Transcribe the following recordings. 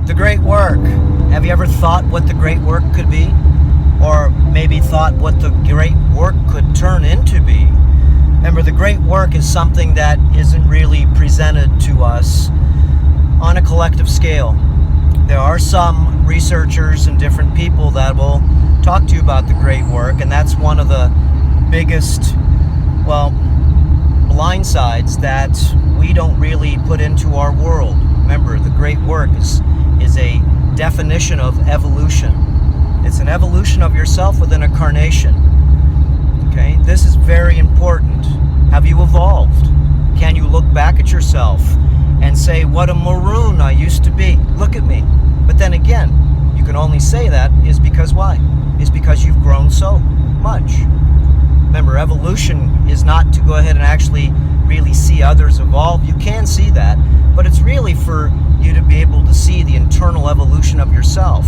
The great work. Have you ever thought what the great work could be? Or maybe thought what the great work could turn into be? Remember, the great work is something that isn't really presented to us on a collective scale. There are some researchers and different people that will talk to you about the great work, and that's one of the biggest, blind sides that we don't really put into our world. Remember, the great work is a definition of evolution. It's an evolution of yourself within a carnation. Okay, this is very important. Have you evolved? Can you look back at yourself and say, what a maroon I used to be? Look at me. But then again, you can only say that is because why? Is because you've grown so much. Remember, evolution is not to go ahead and actually really see others evolve. You can see that, but it's really for you to be able to see the internal evolution of yourself.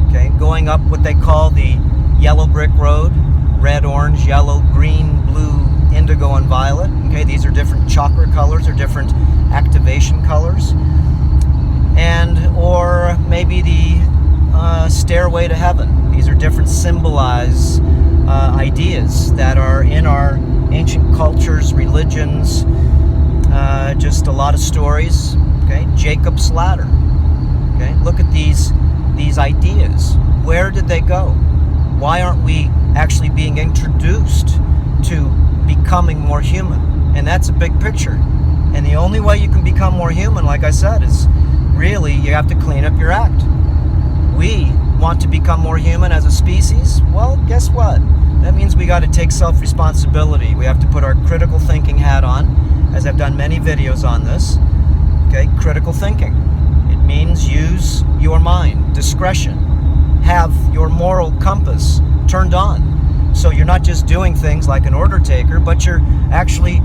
Okay, going up what they call the yellow brick road, red, orange, yellow, green, blue, indigo, and violet. Okay, these are different chakra colors or different activation colors. Or maybe the stairway to heaven. These are different symbolized ideas that are in our ancient cultures, religions, just a lot of stories. Okay, Jacob's ladder. Okay, look at these ideas. Where did they go? Why aren't we actually being introduced to becoming more human? And that's a big picture. And the only way you can become more human, like I said, is really you have to clean up your act. We want to become more human as a species. Well, guess what? That means we got to take self-responsibility. We have to put our critical thinking hat on, as I've done many videos on this. Okay, critical thinking. It means use your mind, discretion. Have your moral compass turned on. So you're not just doing things like an order taker, but you're actually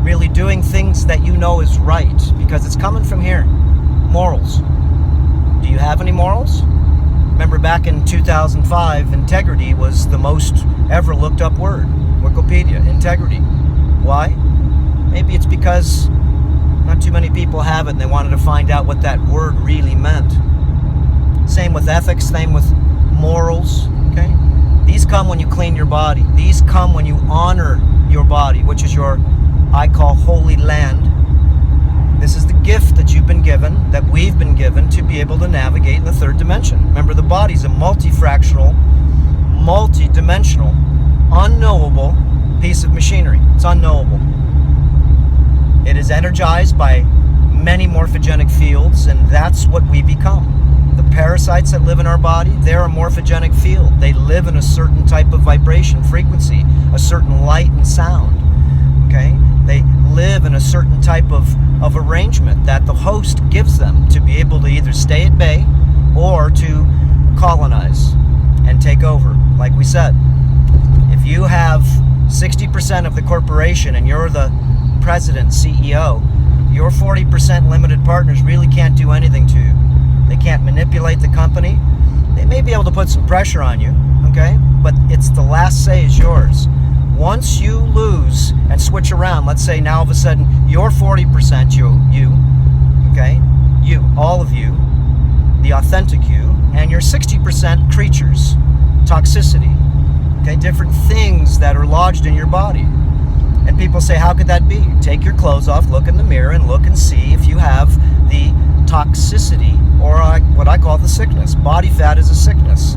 really doing things that you know is right, because it's coming from here. Morals. Do you have any morals? Remember back in 2005, integrity was the most ever looked up word. Wikipedia, integrity. Why? Maybe it's because not too many people have it and they wanted to find out what that word really meant. Same with ethics, same with morals, okay? These come when you clean your body. These come when you honor your body, which is your, I call, holy land. This is the gift that you've been given, that we've been given, to be able to navigate in the third dimension. Remember, the body's a multifractional, multi-dimensional, unknowable piece of machinery. It's unknowable. It is energized by many morphogenic fields, and that's what we become. The parasites that live in our body, they're a morphogenic field. They live in a certain type of vibration, frequency, a certain light and sound. Okay? They live in a certain type of arrangement that the host gives them to be able to either stay at bay or to colonize and take over. Like we said, if you have 60% of the corporation and you're the president, CEO, your 40% limited partners really can't do anything to you. They can't manipulate the company. They may be able to put some pressure on you, okay? But it's the last say is yours. Once you lose and switch around, let's say now all of a sudden you're 40% you, okay? You, all of you, the authentic you, and you're 60% creatures, toxicity, okay? Different things that are lodged in your body. And people say, how could that be? Take your clothes off, look in the mirror, and look and see if you have the toxicity, or what I call the sickness. Body fat is a sickness.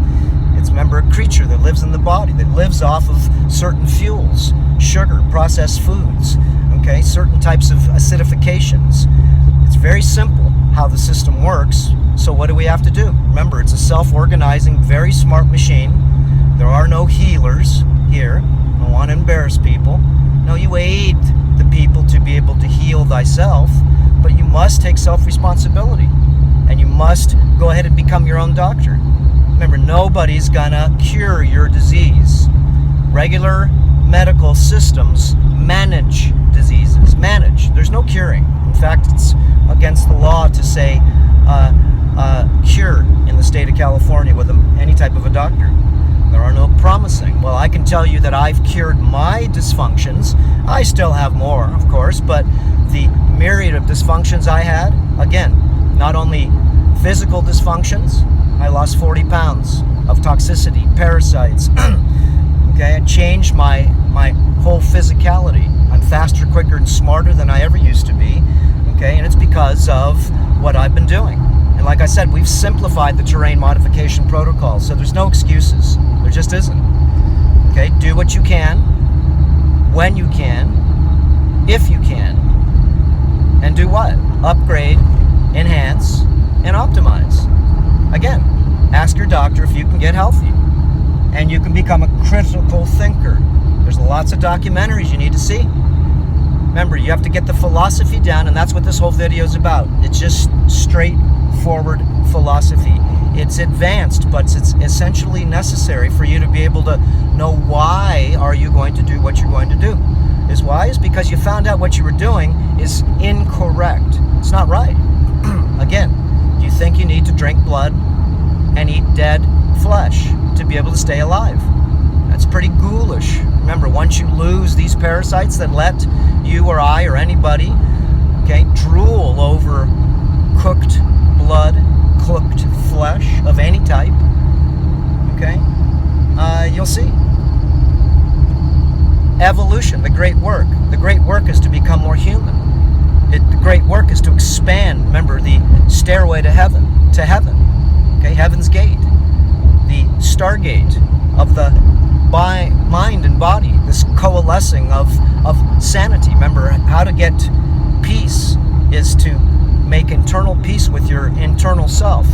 It's, remember, a creature that lives in the body, that lives off of certain fuels, sugar, processed foods, okay, certain types of acidifications. It's very simple how the system works. So what do we have to do? Remember, it's a self-organizing, very smart machine. There are no healers here. I don't want to embarrass people. No, you aid the people to be able to heal thyself, but you must take self-responsibility, and you must go ahead and become your own doctor. Remember, nobody's gonna cure your disease. Regular medical systems manage diseases. Manage. There's no curing. In fact, it's against the law to say cure in the state of California with any type of a doctor. There are no promising. Well, I can tell you that I've cured my dysfunctions. I still have more, of course, but the myriad of dysfunctions I had, again, not only physical dysfunctions. I lost 40 pounds of toxicity, parasites. Okay, I changed my whole physicality. I'm faster, quicker, and smarter than I ever used to be. Okay, and it's because of what I've been doing. And like I said, we've simplified the terrain modification protocol, so there's no excuses. There just isn't. Okay, do what you can, when you can, if you can. And do what? Upgrade, enhance, and optimize. Again, ask your doctor if you can get healthy. And you can become a critical thinker. There's lots of documentaries you need to see. Remember, you have to get the philosophy down, and that's what this whole video is about. It's just straightforward philosophy. It's advanced, but it's essentially necessary for you to be able to know why are you going to do what you're going to do. Is why? Is because you found out what you were doing is incorrect. It's not right. Again, do you think you need to drink blood and eat dead flesh to be able to stay alive? That's pretty ghoulish. Remember, once you lose these parasites that let you or I or anybody, okay, drool over cooked blood, cooked flesh of any type, okay, you'll see. Evolution, the great work. The great work is to become more human. The great work is to expand, remember, the stairway to heaven, okay, heaven's gate, the stargate of the mind and body, this coalescing of sanity. Remember, how to get peace is to make internal peace with your internal self,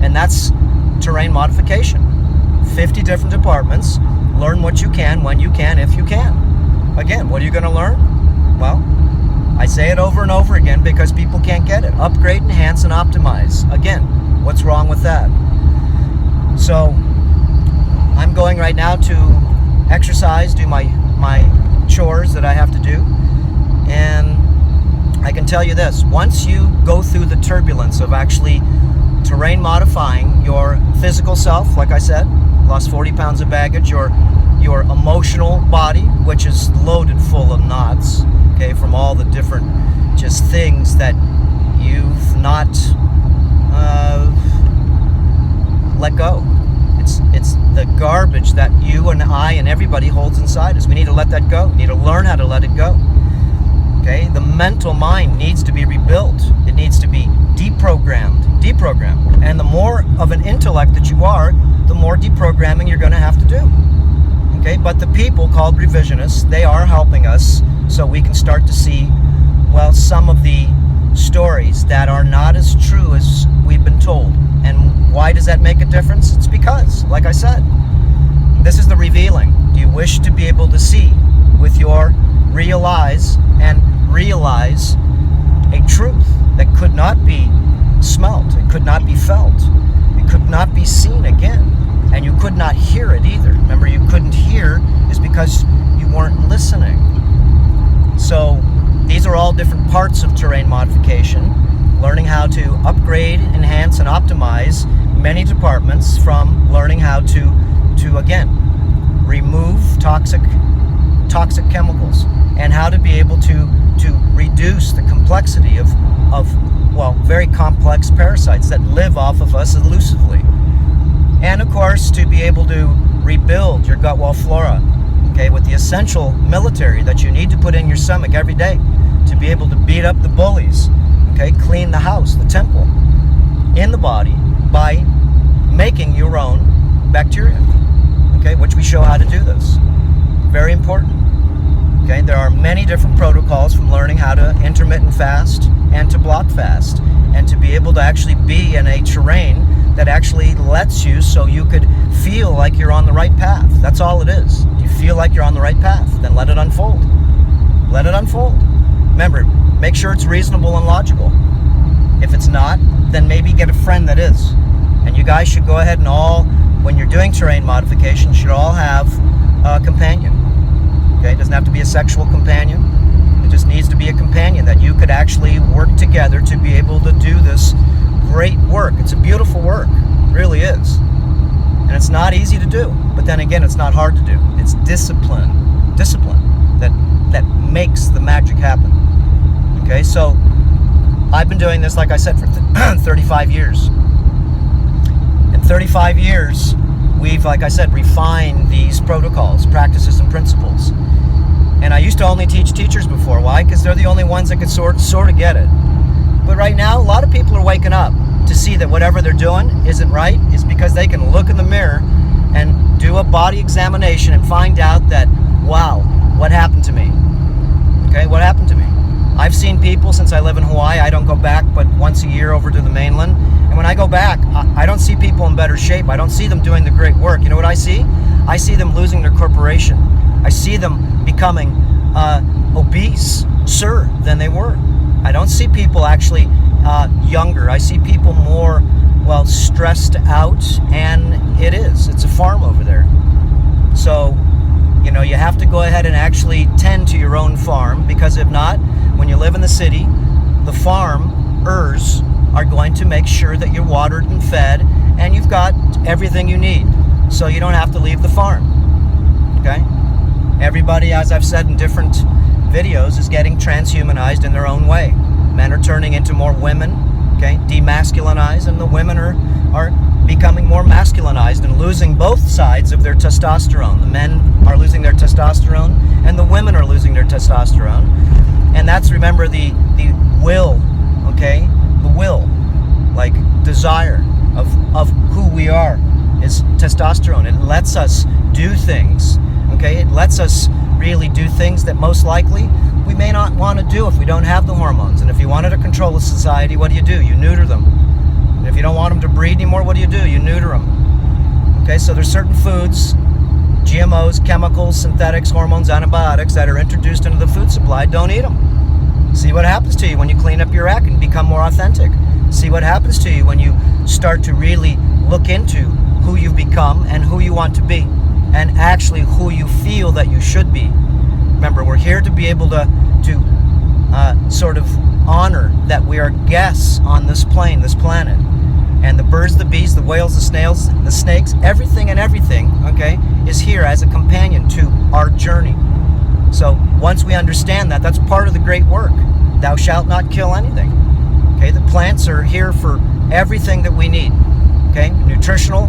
and that's terrain modification. 50 different departments. Learn what you can, when you can, if you can. Again, what are you going to learn? Well, I say it over and over again because people can't get it. Upgrade, enhance, and optimize. Again, what's wrong with that? So, I'm going right now to exercise, do my chores that I have to do. And I can tell you this, once you go through the turbulence of actually terrain modifying your physical self, like I said, lost 40 pounds of baggage, your emotional body, which is loaded full of knots, okay, from all the different just things that you've not let go. It's the garbage that you and I and everybody holds inside us. We need to let that go. We need to learn how to let it go. Okay, the mental mind needs to be rebuilt. It needs to be deprogrammed. And the more of an intellect that you are, the more deprogramming you're going to have to do. Okay, but the people called revisionists, they are helping us so we can start to see, well, some of the stories that are not as true as we've been told. And why does that make a difference? It's because, like I said, this is the revealing. Do you wish to be able to see with your real eyes and realize a truth that could not be smelt, it could not be felt, it could not be seen again, and you could not hear it either. Remember, you couldn't hear is because you weren't listening. So these are all different parts of terrain modification, learning how to upgrade, enhance, and optimize many departments, from learning how to again, remove toxic chemicals, and how to be able to reduce the complexity of well, very complex parasites that live off of us elusively. And of course, to be able to rebuild your gut wall flora, okay, with the essential military that you need to put in your stomach every day to be able to beat up the bullies, okay, clean the house, the temple, in the body by making your own bacteria, okay, which we show how to do this. Very important. Okay, there are many different protocols, from learning how to intermittent fast and to block fast, and to be able to actually be in a terrain that actually lets you, so you could feel like you're on the right path. That's all it is. Do you feel like you're on the right path? Then let it unfold. Let it unfold. Remember, make sure it's reasonable and logical. If it's not, then maybe get a friend that is. And you guys should go ahead and all, when you're doing terrain modification, should all have a companion. Okay, it doesn't have to be a sexual companion. It just needs to be a companion that you could actually work together to be able to do this great work. It's a beautiful work. It really is. And it's not easy to do. But then again, it's not hard to do. It's discipline that makes the magic happen. Okay, so I've been doing this, like I said, for 35 years. In 35 years, we've, like I said, refined these protocols, practices, and principles. And I used to only teach teachers before. Why? Because they're the only ones that could sort of get it. But right now, a lot of people are waking up to see that whatever they're doing isn't right. It's because they can look in the mirror and do a body examination and find out that, wow, what happened to me? Okay, what happened to me? I've seen people since I live in Hawaii. I don't go back but once a year over to the mainland. And when I go back, I don't see people in better shape. I don't see them doing the great work. You know what I see? I see them losing their corporation. I see them becoming obese, than they were. I don't see people actually younger. I see people more, well, stressed out, and it's a farm over there. So, you know, you have to go ahead and actually tend to your own farm, because if not, when you live in the city, the farmers are going to make sure that you're watered and fed and you've got everything you need, so you don't have to leave the farm. Okay? Everybody, as I've said in different videos, is getting transhumanized in their own way. Men are turning into more women, okay, demasculinized, and the women are becoming more masculinized and losing both sides of their testosterone. The men are losing their testosterone, and the women are losing their testosterone. And that's, remember, the will, okay? The will, like desire of who we are, is testosterone. It lets us do things, okay? It lets us really do things that most likely we may not want to do if we don't have the hormones. And if you wanted to control a society, what do? You neuter them. And if you don't want them to breed anymore, what do? You neuter them. Okay, so there's certain foods, GMOs, chemicals, synthetics, hormones, antibiotics that are introduced into the food supply. Don't eat them. See what happens to you when you clean up your act and become more authentic. See what happens to you when you start to really look into who you've become and who you want to be, and actually who you feel that you should be. Remember, we're here to be able to sort of honor that we are guests on this plane, this planet. And the birds, the bees, the whales, the snails, the snakes, everything, okay, is here as a companion to our journey. So once we understand that, that's part of the great work. Thou shalt not kill anything. Okay, the plants are here for everything that we need. Okay, nutritional,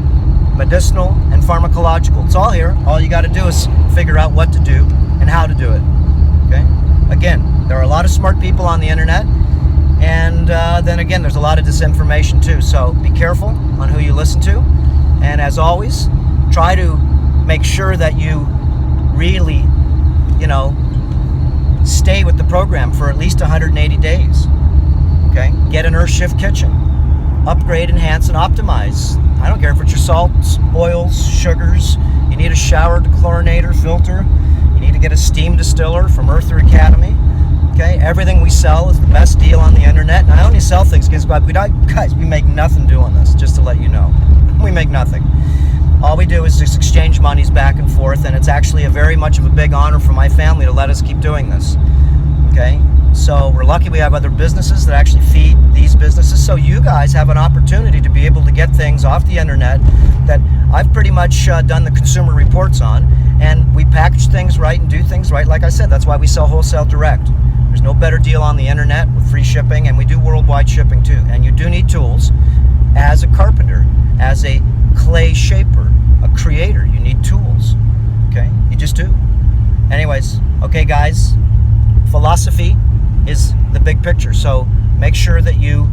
medicinal, and pharmacological. It's all here. All you got to do is figure out what to do and how to do it. Okay? Again, there are a lot of smart people on the internet, and then again, there's a lot of disinformation too. So be careful on who you listen to, and as always, try to make sure that you really, you know, stay with the program for at least 180 days. Okay? Get an Earth Shift kitchen. Upgrade, enhance, and optimize. I don't care if it's your salts, oils, sugars. You need a shower dechlorinator filter. You need to get a steam distiller from Earther Academy. Okay, everything we sell is the best deal on the internet. And I only sell things because we make nothing doing this, just to let you know. We make nothing. All we do is just exchange monies back and forth, and it's actually a very much of a big honor for my family to let us keep doing this. Okay? So we're lucky we have other businesses that actually feed these businesses, so you guys have an opportunity to be able to get things off the internet that I've pretty much done the consumer reports on, and we package things right and do things right. Like I said, that's why we sell wholesale direct. There's no better deal on the internet with free shipping, and we do worldwide shipping too. And you do need tools as a carpenter, as a clay shaper, a creator. You need tools. Okay? You just do. Anyways, okay guys, philosophy is the big picture. So make sure that you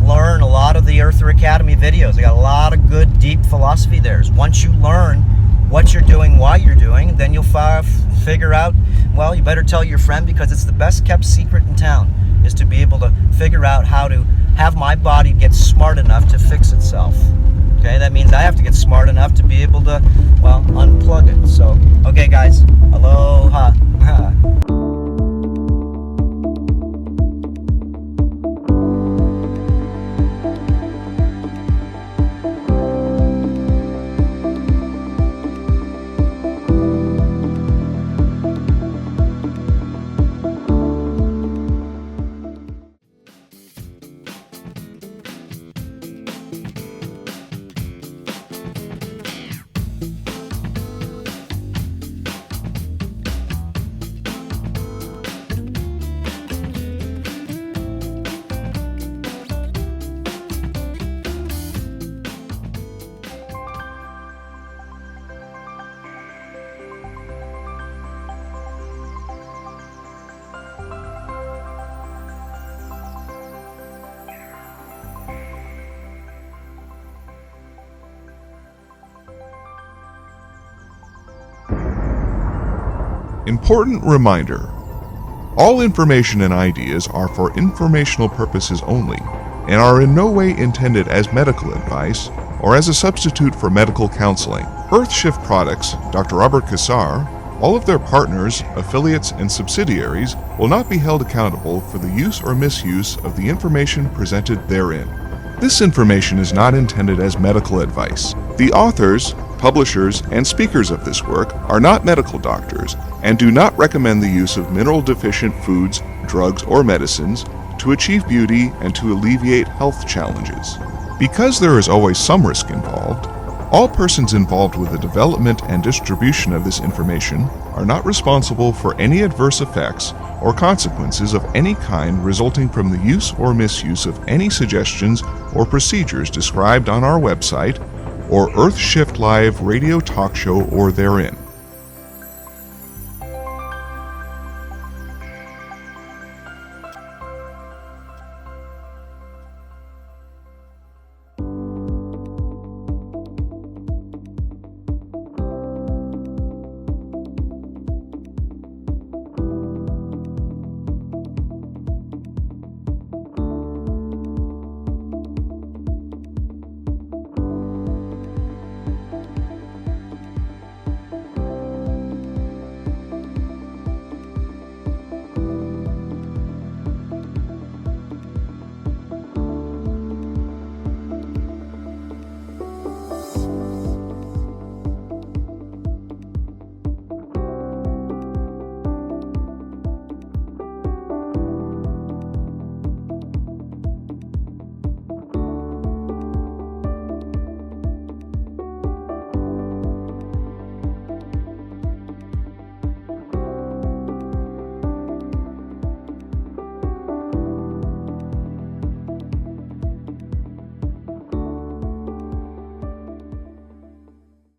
learn a lot of the Earther Academy videos. They got a lot of good, deep philosophy there. Once you learn what you're doing, why you're doing, then you'll figure out, well, you better tell your friend, because it's the best kept secret in town, is to be able to figure out how to have my body get smart enough to fix itself. Okay, that means I have to get smart enough to be able to, well, unplug it. So, okay guys, aloha. Important reminder. All information and ideas are for informational purposes only and are in no way intended as medical advice or as a substitute for medical counseling. Earthshift Products, Dr. Robert Cassar, all of their partners, affiliates, and subsidiaries will not be held accountable for the use or misuse of the information presented therein. This information is not intended as medical advice. The authors, publishers, and speakers of this work are not medical doctors and do not recommend the use of mineral-deficient foods, drugs, or medicines to achieve beauty and to alleviate health challenges. Because there is always some risk involved, all persons involved with the development and distribution of this information are not responsible for any adverse effects or consequences of any kind resulting from the use or misuse of any suggestions or procedures described on our website or Earthshift Live radio talk show or therein.